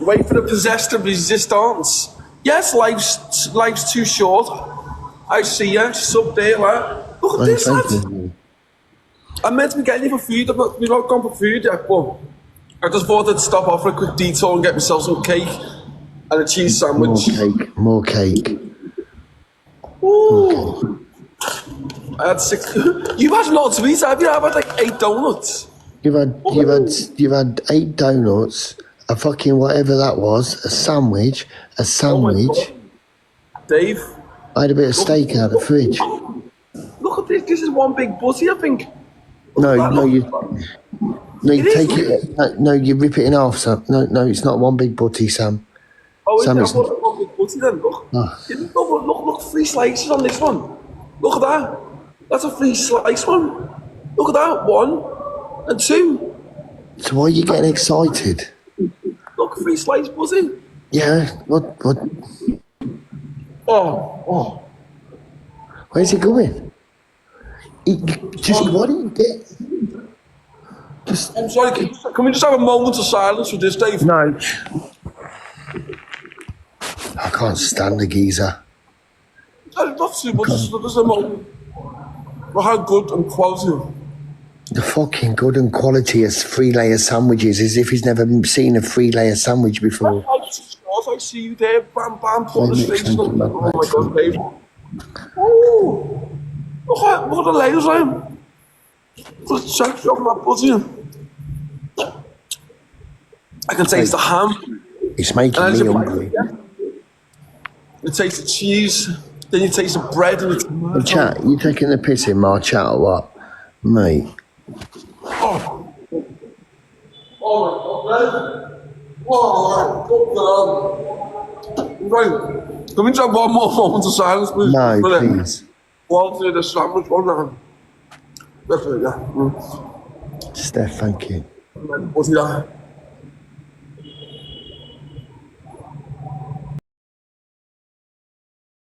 Wait for the possessed of resistance. Yes, life's too short. I see you. She's up there, like. Look at this, lad. I'm meant to be getting you for food. We've not gone for food yet, but I just thought I'd stop off for a quick detour and get myself some cake and a cheese sandwich. More cake. Ooh. I had 6. You've had lots of these, have you? I've had like 8 donuts. You've had 8 donuts, a fucking whatever that was, a sandwich. Oh Dave. I had a bit of steak out of the fridge. Look at this. This is one big butty, I think. No, you take it. No, you rip it in half, Sam. No, it's not one big butty, Sam. Oh, Sam, it's not one big butty then. Look. Oh. Look, 3 slices on this one. Look at that. That's a 3 slice one. Look at that. 1 and 2. So why are you getting excited? Look, 3 slice butty. Yeah. What? Oh. Where's he going? What do you get? I'm sorry, can we just have a moment of silence for this, Dave? No. I can't stand the geezer. Not too much, just a moment. For how good and quality. The fucking good and quality of 3-layer sandwiches, as if he's never seen a 3-layer sandwich before. I see you there, bam, put the station on. Oh my God, Dave. Oh, look at the layers I am. Just check off my butty. I can taste the ham. It's making me hungry. You taste the cheese, then you taste the bread and the tomato. Chat, you taking the piss in my chat or what? Mate. Oh my God, right. Can we just have one more moment of silence, please? No, please. Quality of the sandwich, one now. Definitely, yeah. Steph, thank you. What's that?